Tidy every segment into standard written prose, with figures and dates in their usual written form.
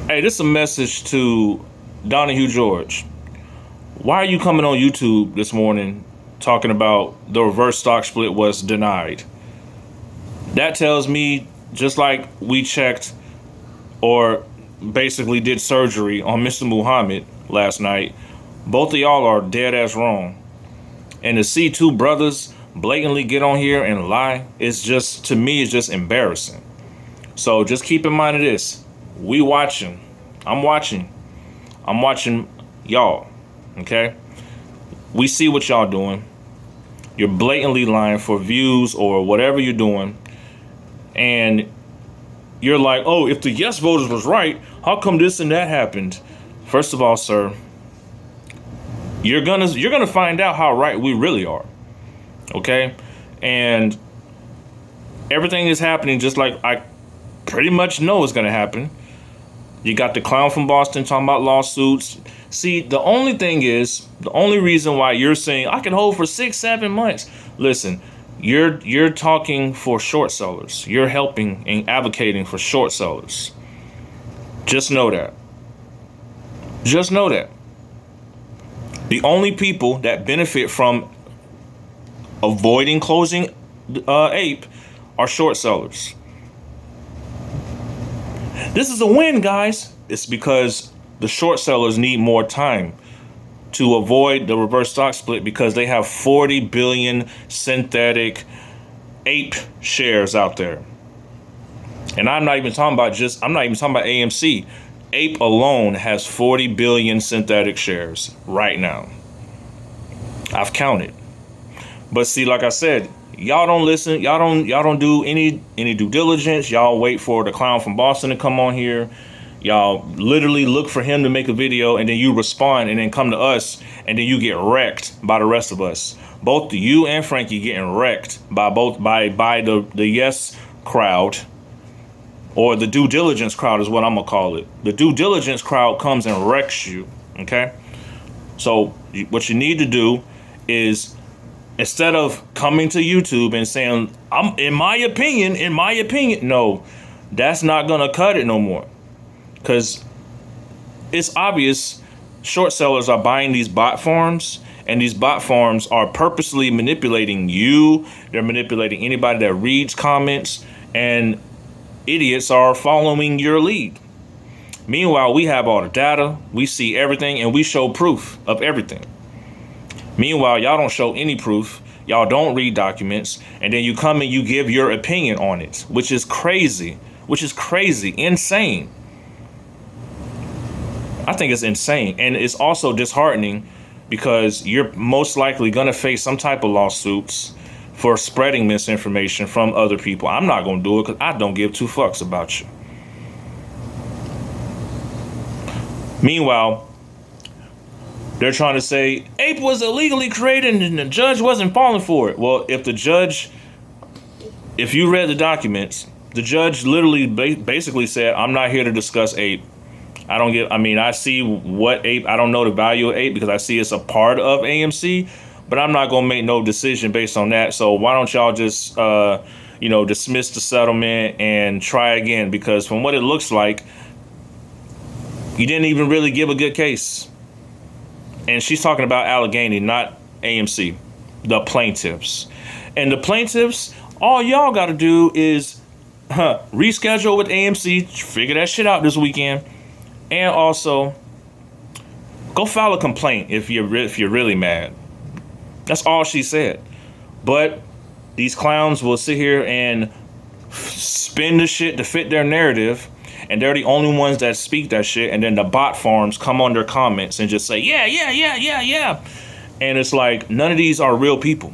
Hey, this is a message to Donahue George. Why are you coming on YouTube this morning talking about the reverse stock split was denied? That tells me, just like we checked or basically did surgery on Mr. Muhammad last night, both of y'all are dead ass wrong. And to see two brothers blatantly get on here and lie, it's just, to me, it's just embarrassing. So just keep in mind of this. We watching. I'm watching. I'm watching y'all. Okay? We see what y'all doing. You're blatantly lying for views or whatever you're doing. And you're like, oh, if the yes voters was right, how come this and that happened? First of all, sir, you're gonna find out how right we really are. Okay? And everything is happening just like I pretty much know it's gonna happen. You got the clown from Boston talking about lawsuits. See, the only thing is, the only reason why you're saying I can hold for 6-7 months. Listen, you're talking for short sellers. You're helping and advocating for short sellers. Just know that. Just know that. The only people that benefit from avoiding closing Ape are short sellers. This is a win, guys. It's because the short sellers need more time to avoid the reverse stock split because they have 40 billion synthetic Ape shares out there. And I'm not even talking about AMC. Ape alone has 40 billion synthetic shares right now. I've counted. But see, like I said, y'all don't listen. Y'all don't do any due diligence. Y'all wait for the clown from Boston to come on here. Y'all literally look for him to make a video, and then you respond, and then come to us, and then you get wrecked by the rest of us. Both you and Frankie getting wrecked by the yes crowd, or the due diligence crowd is what I'm gonna call it. The due diligence crowd comes and wrecks you. Okay, so what you need to do is, instead of coming to YouTube and saying, in my opinion, no, that's not gonna cut it no more. Because it's obvious short sellers are buying these bot farms, and these bot farms are purposely manipulating you. They're manipulating anybody that reads comments, and idiots are following your lead. Meanwhile, we have all the data, we see everything, and we show proof of everything. Meanwhile, y'all don't show any proof. Y'all don't read documents. And then you come and you give your opinion on it, which is crazy, insane. I think it's insane. And it's also disheartening because you're most likely going to face some type of lawsuits for spreading misinformation from other people. I'm not going to do it because I don't give two fucks about you. Meanwhile, they're trying to say Ape was illegally created and the judge wasn't falling for it. Well, if you read the documents, the judge literally basically said, I'm not here to discuss Ape. I see what Ape, I don't know the value of Ape because I see it's a part of AMC, but I'm not going to make no decision based on that. So why don't y'all just, dismiss the settlement and try again? Because from what it looks like, you didn't even really give a good case. And she's talking about Allegheny, not AMC, the plaintiffs. And the plaintiffs, all y'all got to do is reschedule with AMC, figure that shit out this weekend, and also go file a complaint if you're really mad. That's all she said. But these clowns will sit here and spin the shit to fit their narrative, and they're the only ones that speak that shit, and then the bot farms come on their comments and just say, yeah. And it's like, none of these are real people.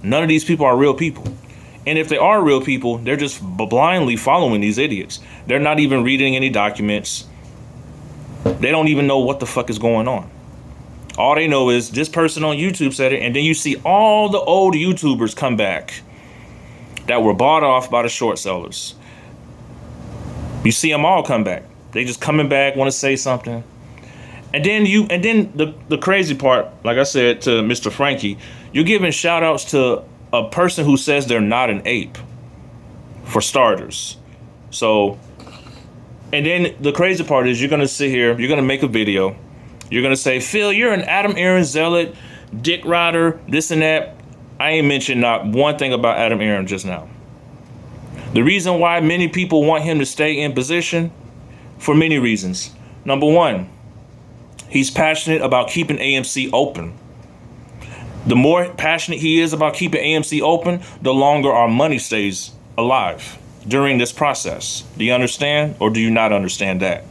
None of these people are real people. And if they are real people, they're just blindly following these idiots. They're not even reading any documents. They don't even know what the fuck is going on. All they know is this person on YouTube said it, and then you see all the old YouTubers come back that were bought off by the short sellers. You see them all come back. They just coming back, want to say something. And then the crazy part, like I said to Mr. Frankie, you're giving shout outs to a person who says they're not an ape, for starters. So And then the crazy part is you're going to sit here, you're going to make a video. You're going to say, Phil, you're an Adam Aaron zealot, dick rider, this and that. I ain't mentioned not one thing about Adam Aaron just now. The reason why many people want him to stay in position, for many reasons. Number one, he's passionate about keeping AMC open. The more passionate he is about keeping AMC open, the longer our money stays alive during this process. Do you understand, or do you not understand that?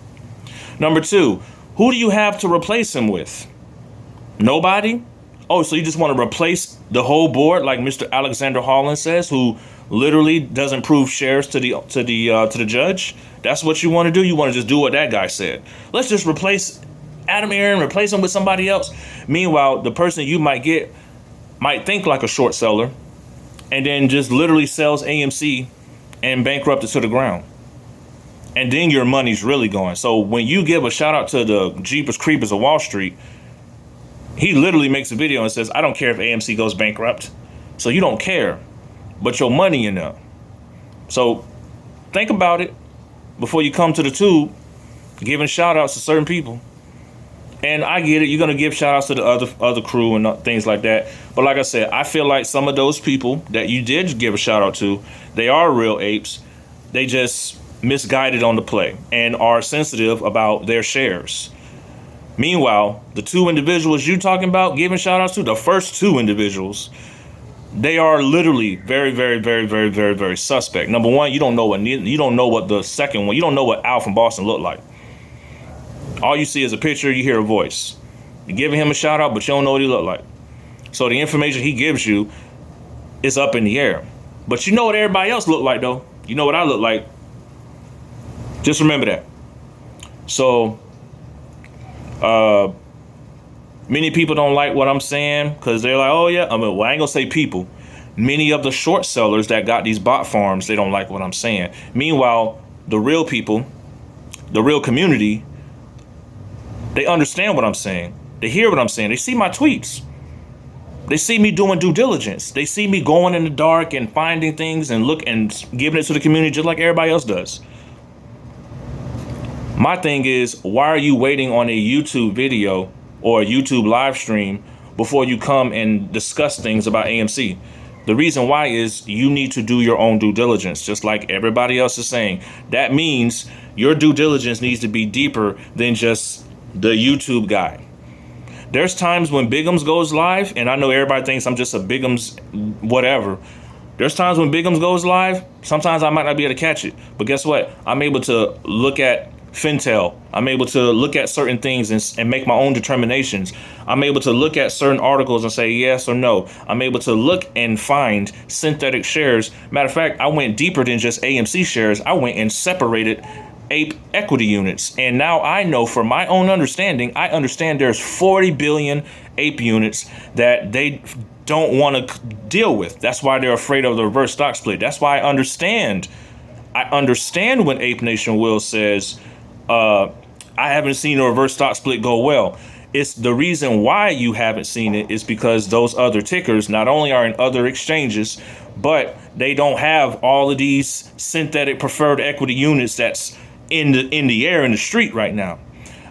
Number two, who do you have to replace him with? Nobody? Oh, so you just want to replace the whole board, like Mr. Alexander Holland says, who literally doesn't prove shares to the judge? That's what you want to do? You want to just do what that guy said? Let's just replace Adam Aaron, replace him with somebody else. Meanwhile, the person you might get might think like a short seller and then just literally sells AMC and bankrupt it to the ground. And then your money's really going. So when you give a shout out to the Jeepers Creepers of Wall Street, he literally makes a video and says, I don't care if AMC goes bankrupt. So you don't care, but your money in there. So think about it before you come to the tube giving shout outs to certain people. And I get it, you're going to give shout outs to the other crew and things like that. But like I said, I feel like some of those people that you did give a shout out to, they are real apes. They just misguided on the play and are sensitive about their shares. Meanwhile, the two individuals you talking about giving shout outs to, the first two individuals, they are literally very, very, very, very, very, very suspect. Number one, you don't know what the second one, you don't know what Al from Boston looked like. All you see is a picture, you hear a voice. You're giving him a shout out, but you don't know what he looked like. So the information he gives you is up in the air. But you know what everybody else looked like, though. You know what I look like. Just remember that. So, many people don't like what I'm saying because they're like, oh yeah, I ain't gonna say people. Many of the short sellers that got these bot farms, they don't like what I'm saying. Meanwhile, the real people, the real community, they understand what I'm saying. They hear what I'm saying. They see my tweets. They see me doing due diligence. They see me going in the dark and finding things and giving it to the community just like everybody else does. My thing is, why are you waiting on a YouTube video or a YouTube live stream before you come and discuss things about AMC? The reason why is you need to do your own due diligence, just like everybody else is saying. That means your due diligence needs to be deeper than just the YouTube guy. There's times when Bigums goes live, and I know everybody thinks I'm just a Bigums whatever. There's times when Bigums goes live, sometimes I might not be able to catch it. But guess what? I'm able to look at Fintel. I'm able to look at certain things and make my own determinations. I'm able to look at certain articles and say yes or no. I'm able to look and find synthetic shares. Matter of fact, I went deeper than just AMC shares. I went and separated ape equity units. And now I know, for my own understanding, I understand there's 40 billion ape units that they don't want to deal with. That's why they're afraid of the reverse stock split. That's why I understand when Ape Nation Will says, I haven't seen a reverse stock split go well. It's the reason why you haven't seen it is because those other tickers not only are in other exchanges, but they don't have all of these synthetic preferred equity units that's in the air in the street right now.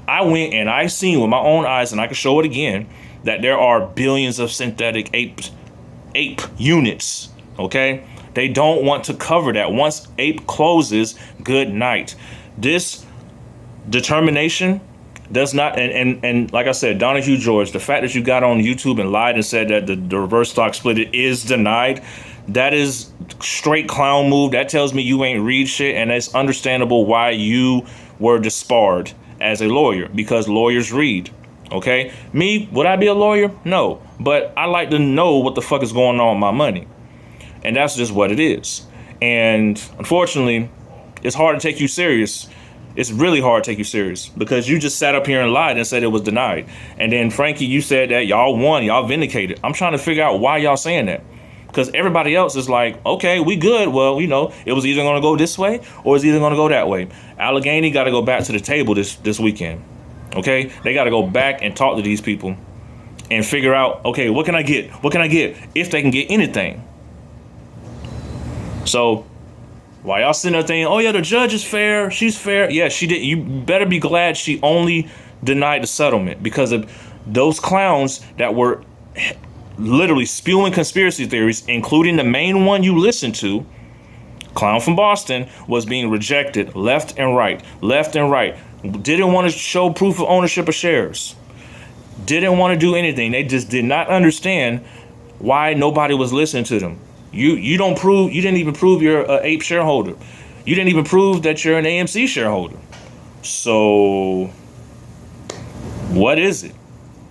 I went and I seen with my own eyes, and I can show it again, that there are billions of synthetic ape units. Okay, they don't want to cover that. Once ape closes, good night. This determination does not, and like I said, Donahue George, the fact that you got on YouTube and lied and said that the reverse stock split is denied, that is straight clown move. That tells me you ain't read shit, and it's understandable why you were disbarred as a lawyer, because lawyers read. Okay, me, would I be a lawyer? No, but I like to know what the fuck is going on with my money, and that's just what it is. And unfortunately, it's hard to take you serious. It's really hard to take you serious because you just sat up here and lied and said it was denied. And then Frankie, you said that y'all won, y'all vindicated. I'm trying to figure out why y'all saying that, because everybody else is like, okay, we good. Well, you know, it was either going to go this way or it's either going to go that way. Allegheny got to go back to the table this weekend. Okay, they got to go back and talk to these people and figure out, okay, what can I get? What can I get if they can get anything? So While y'all sitting there thinking, oh yeah, the judge is fair, she's fair. Yeah, she did. You better be glad she only denied the settlement because of those clowns that were literally spewing conspiracy theories, including the main one you listened to. Clown from Boston was being rejected left and right, left and right. Didn't want to show proof of ownership of shares. Didn't want to do anything. They just did not understand why nobody was listening to them. You didn't even prove you're an APE shareholder. You didn't even prove that you're an AMC shareholder. So what is it?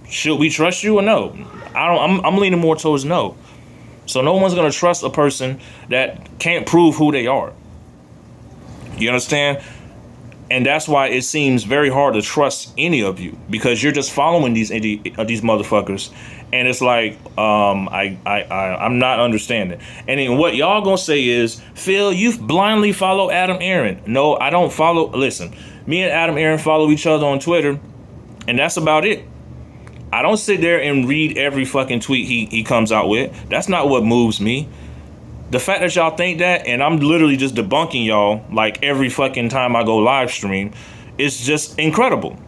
Should we trust you or no? I'm leaning more towards no. So no one's gonna trust a person that can't prove who they are. You understand? And that's why it seems very hard to trust any of you, because you're just following these motherfuckers, and it's like I'm not understanding. And then what y'all gonna say is, Phil, you blindly follow Adam Aaron. No, I don't follow. Listen, me and Adam Aaron follow each other on Twitter, and that's about it. I don't sit there and read every fucking tweet he comes out with. That's not what moves me. The fact that y'all think that, and I'm literally just debunking y'all like every fucking time I go live stream, is just incredible.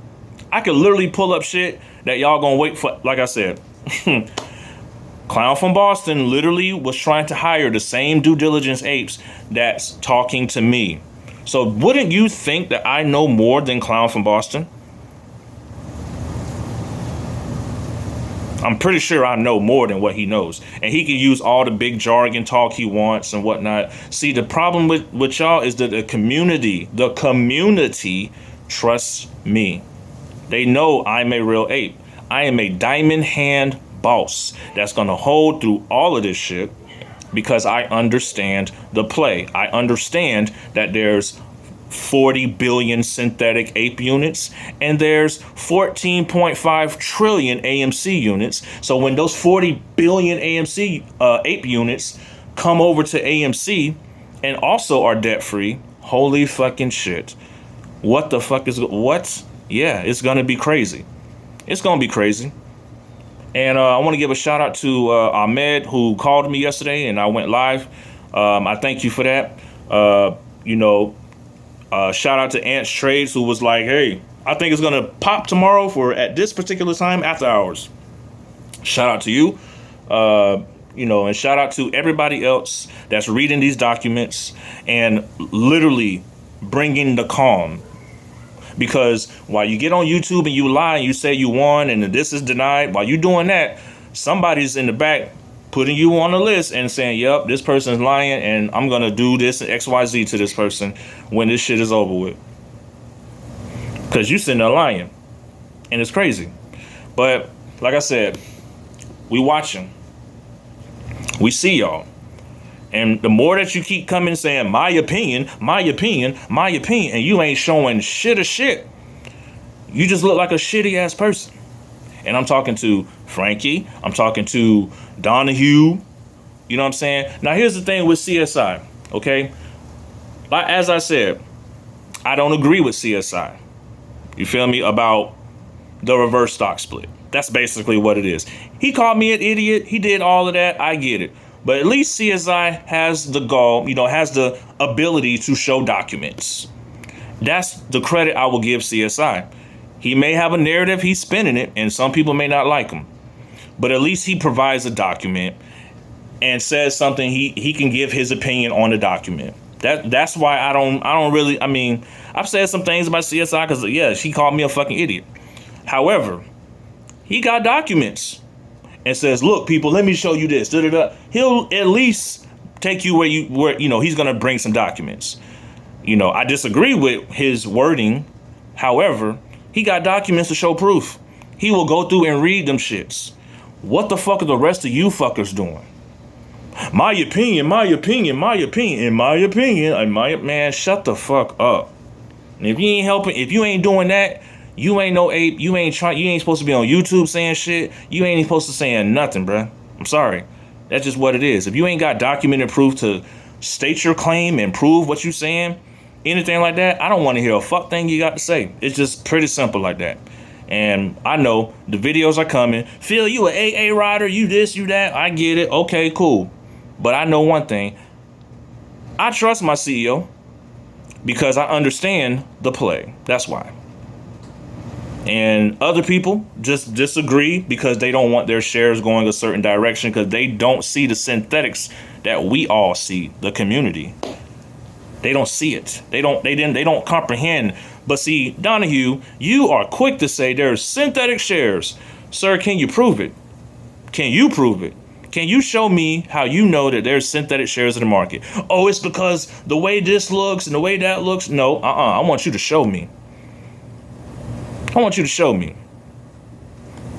I could literally pull up shit that y'all gonna wait for. Like I said, Clown from Boston literally was trying to hire the same due diligence apes that's talking to me. So wouldn't you think that I know more than Clown from Boston? I'm pretty sure I know more than what he knows. And he can use all the big jargon talk he wants and whatnot. See, the problem with y'all is that the community trusts me. They know I'm a real ape. I am a diamond hand boss that's going to hold through all of this shit because I understand the play. I understand that there's 40 billion synthetic ape units and there's 14.5 trillion AMC units. So when those 40 billion AMC ape units come over to AMC and also are debt free, holy fucking shit. What the fuck is what? Yeah, it's gonna be crazy. It's gonna be crazy. And I want to give a shout out to Ahmed, who called me yesterday and I went live. I thank you for that. Shout out to Ants Trades, who was like, hey, I think it's going to pop tomorrow for at this particular time after hours. Shout out to you. And shout out to everybody else that's reading these documents and literally bringing the calm. Because while you get on YouTube and you lie and you say you won and this is denied, while you're doing that, somebody's in the back putting you on a list and saying, yep, this person's lying and I'm going to do this and XYZ to this person when this shit is over with. Because you sitting there lying. And it's crazy. But like I said, we watching. We see y'all. And the more that you keep coming saying, my opinion, and you ain't showing shit of shit, you just look like a shitty ass person. And I'm talking to Frankie. I'm talking to Donahue. You know what I'm saying? Now, here's the thing with CSI, okay? As I said, I don't agree with CSI. You feel me? About the reverse stock split. That's basically what it is. He called me an idiot. He did all of that. I get it. But at least CSI has the gall, has the ability to show documents. That's the credit I will give CSI. He may have a narrative, he's spinning it, and some people may not like him. But at least he provides a document and says something, he can give his opinion on the document. That's why I don't really, I've said some things about CSI because, yeah, she called me a fucking idiot. However, he got documents and says, look, people, let me show you this. He'll at least take you where he's going to bring some documents. I disagree with his wording. However, he got documents to show proof. He will go through and read them shits. What the fuck are the rest of you fuckers doing? My opinion. Man, shut the fuck up. And if you ain't helping, if you ain't doing that, you ain't no ape. You ain't supposed to be on YouTube saying shit. You ain't supposed to saying nothing, bruh. I'm sorry. That's just what it is. If you ain't got documented proof to state your claim and prove what you saying, anything like that, I don't want to hear a fuck thing you got to say. It's just pretty simple like that. And I know the videos are coming. Phil, you an AA rider, you this, you that. I get it. Okay, cool. But I know one thing. I trust my CEO because I understand the play. That's why. And other people just disagree because they don't want their shares going a certain direction because they don't see the synthetics that we all see, the community. They don't see it. They don't comprehend. But see, Donahue, you are quick to say there's synthetic shares. Sir, can you prove it? Can you prove it? Can you show me how you know that there's synthetic shares in the market? Oh, it's because the way this looks and the way that looks. No, I want you to show me. I want you to show me.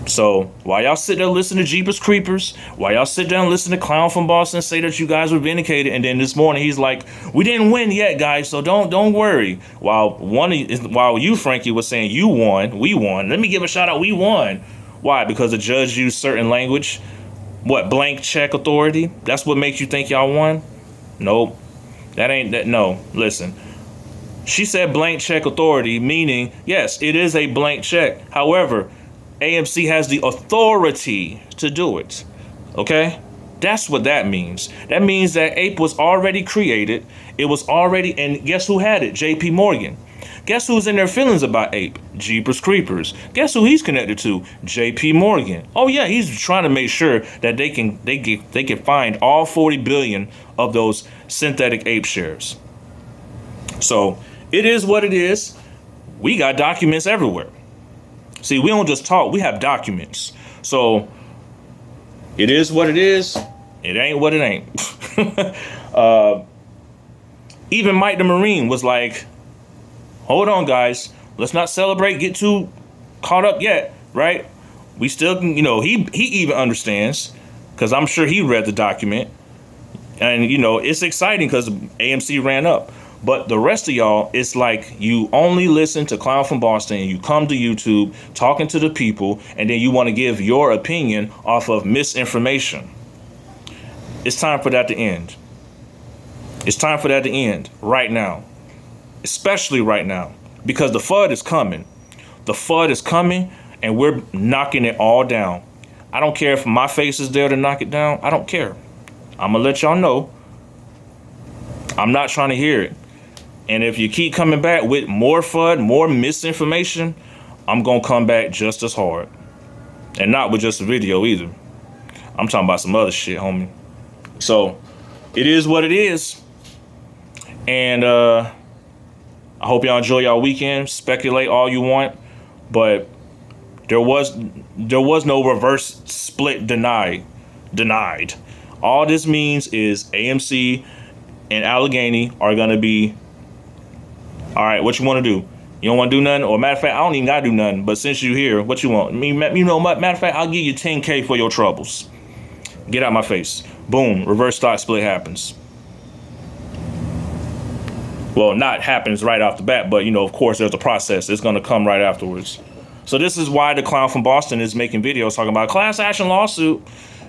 So while y'all sit there listening to Jeepers Creepers, while y'all sit down and listen to Clown from Boston say that you guys were vindicated, and then this morning he's like, we didn't win yet, guys, so don't worry. While you, Frankie, was saying you won, we won. Let me give a shout out, we won. Why? Because the judge used certain language. What, blank check authority? That's what makes you think y'all won? Nope. That ain't that. No, listen. She said blank check authority, meaning, yes, it is a blank check. However, AMC has the authority to do it. Okay? That's what that means. That means that APE was already created. It was already, and guess who had it? JP Morgan. Guess who's in their feelings about APE? Jeepers Creepers. Guess who he's connected to? JP Morgan. Oh yeah, he's trying to make sure that they can find all 40 billion of those synthetic APE shares. So it is what it is. We got documents everywhere. See, we don't just talk, we have documents. So it is what it is. It ain't what it ain't. Even Mike the Marine was like, hold on, guys. Let's not celebrate, get too caught up yet, right? We still can, he even understands because I'm sure he read the document. And, it's exciting because AMC ran up. But the rest of y'all, it's like you only listen to Clown from Boston and you come to YouTube talking to the people and then you want to give your opinion off of misinformation. It's time for that to end. It's time for that to end right now. Especially right now. Because the FUD is coming. The FUD is coming and we're knocking it all down. I don't care if my face is there to knock it down. I don't care. I'm going to let y'all know. I'm not trying to hear it. And if you keep coming back with more FUD, more misinformation, I'm going to come back just as hard. And not with just a video either. I'm talking about some other shit, homie. So, it is what it is. And I hope y'all enjoy y'all weekend. Speculate all you want. But there was no reverse split denied. All this means is AMC and Allegheny are going to be, all right, what you want to do? You don't want to do nothing? Or matter of fact, I don't even got to do nothing. But since you're here, what you want? Matter of fact, I'll give you $10K for your troubles. Get out my face. Boom, reverse stock split happens. Well, not happens right off the bat, but, of course, there's a process. It's going to come right afterwards. So this is why the Clown from Boston is making videos talking about class action lawsuit.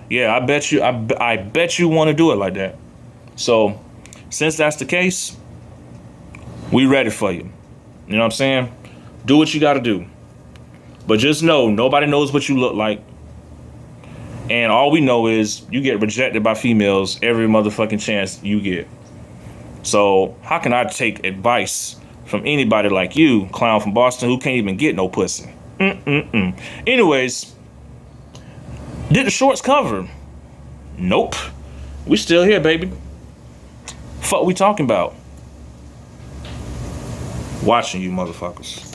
Yeah, I bet you want to do it like that. So since that's the case, we ready for you. You know what I'm saying? Do what you got to do. But just know, nobody knows what you look like. And all we know is you get rejected by females every motherfucking chance you get. So how can I take advice from anybody like you, Clown from Boston, who can't even get no pussy? Anyways, did the shorts cover? Nope. We still here, baby. Fuck we talking about? Watching you motherfuckers.